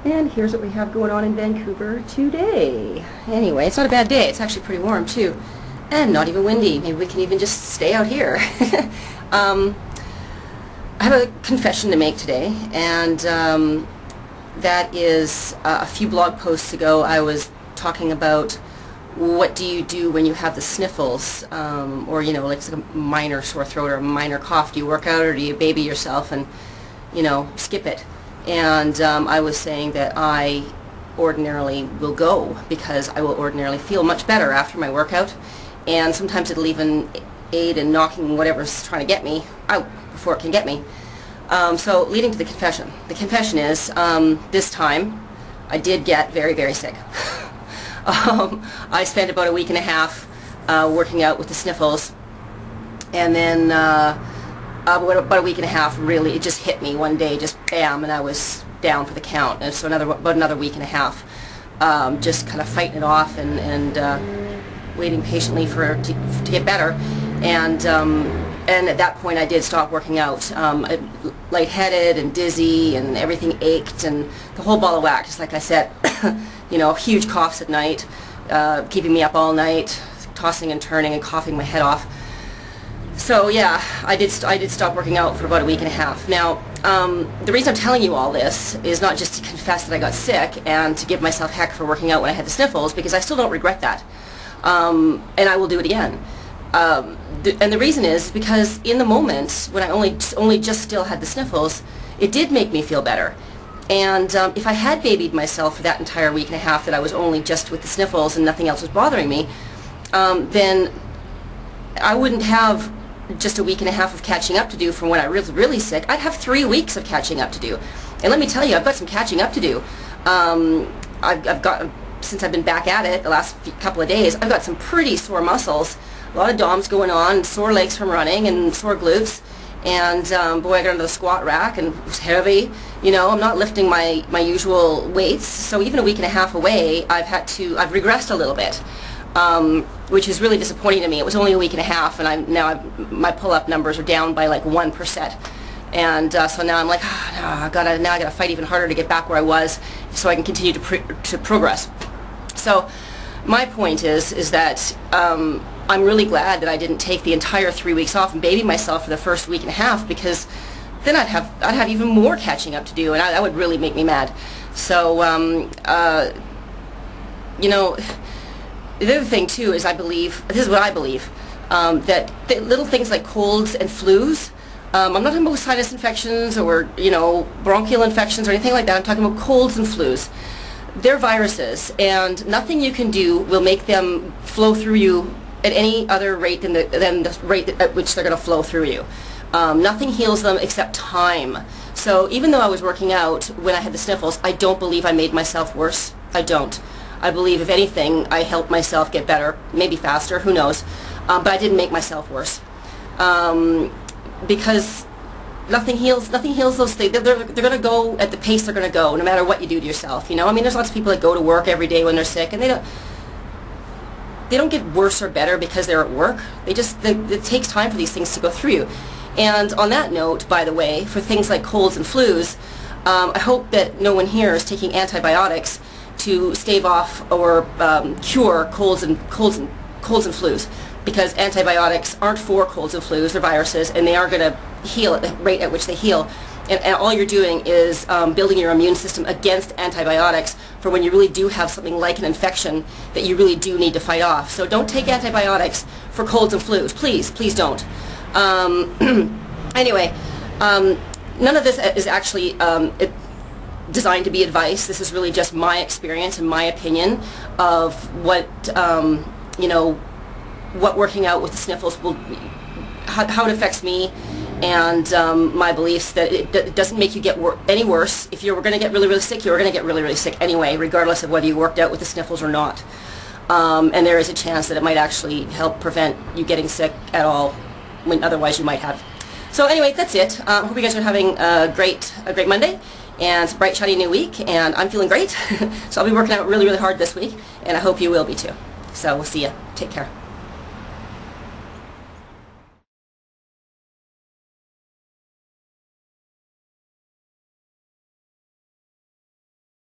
And here's what we have going on in Vancouver today. Anyway, it's not a bad day. It's actually pretty warm too. And not even windy. Maybe we can even just stay out here. I have a confession to make today, and that is a few blog posts ago I was talking about what do you do when you have the sniffles, or like it's like a minor sore throat or a minor cough. Do you work out or do you baby yourself and skip it? And I was saying that I ordinarily will go because I will ordinarily feel much better after my workout, and sometimes it'll even aid in knocking whatever's trying to get me out before it can get me. So leading to the confession. The confession is this time I did get very, very sick. I spent about a week and a half working out with the sniffles, and then about a week and a half, really, it just hit me one day, just bam, and I was down for the count. And so about another week and a half, just kind of fighting it off and waiting patiently for it to get better. And at that point, I did stop working out. Lightheaded and dizzy, and everything ached, and the whole ball of wax. Just like I said, huge coughs at night, keeping me up all night, tossing and turning and coughing my head off. So yeah, I did stop working out for about a week and a half. Now, the reason I'm telling you all this is not just to confess that I got sick and to give myself heck for working out when I had the sniffles, because I still don't regret that, and I will do it again. And the reason is because in the moment when I only just still had the sniffles, it did make me feel better. And if I had babied myself for that entire week and a half that I was only just with the sniffles and nothing else was bothering me, then I wouldn't have just a week and a half of catching up to do from when I was really sick. I'd have 3 weeks of catching up to do. And let me tell you, I've got some catching up to do. I've got, since I've been back at it the last couple of days, I've got some pretty sore muscles, a lot of DOMs going on, sore legs from running and sore glutes. And boy, I got under the squat rack and it was heavy. I'm not lifting my usual weights. So even a week and a half away, I've regressed a little bit. Which is really disappointing to me. It was only a week and a half, and my pull-up numbers are down by like 1%, and so now I'm like, I gotta fight even harder to get back where I was, so I can continue to progress. So my point is that I'm really glad that I didn't take the entire 3 weeks off and baby myself for the first week and a half, because then I'd have even more catching up to do, and that would really make me mad. So the other thing too is, I believe, this is what I believe, that little things like colds and flus, I'm not talking about sinus infections or bronchial infections or anything like that. I'm talking about colds and flus. They're viruses, and nothing you can do will make them flow through you at any other rate than the rate at which they're going to flow through you. Nothing heals them except time. So even though I was working out when I had the sniffles, I don't believe I made myself worse. I don't. I believe, if anything, I helped myself get better, maybe faster, who knows, but I didn't make myself worse, because nothing heals those things. They're going to go at the pace they're going to go, no matter what you do to yourself. I mean, there's lots of people that go to work every day when they're sick, and they don't get worse or better because they're at work. It takes time for these things to go through you. And on that note, by the way, for things like colds and flus, I hope that no one here is taking antibiotics to stave off or cure colds and flus, because antibiotics aren't for colds and flus. They're viruses, and they are going to heal at the rate at which they heal. And all you're doing is building your immune system against antibiotics for when you really do have something like an infection that you really do need to fight off. So don't take antibiotics for colds and flus. Please don't. Anyway, none of this is actually designed to be advice. This is really just my experience and my opinion of what what working out with the sniffles how it affects me, and my beliefs that it doesn't make you get any worse. If you were going to get really, really sick, you were going to get really, really sick anyway, regardless of whether you worked out with the sniffles or not. And there is a chance that it might actually help prevent you getting sick at all, when otherwise you might have. So anyway, that's it. I hope you guys are having a great Monday and it's a bright, shiny new week, and I'm feeling great. So I'll be working out really, really hard this week, and I hope you will be too. So we'll see you. Take care.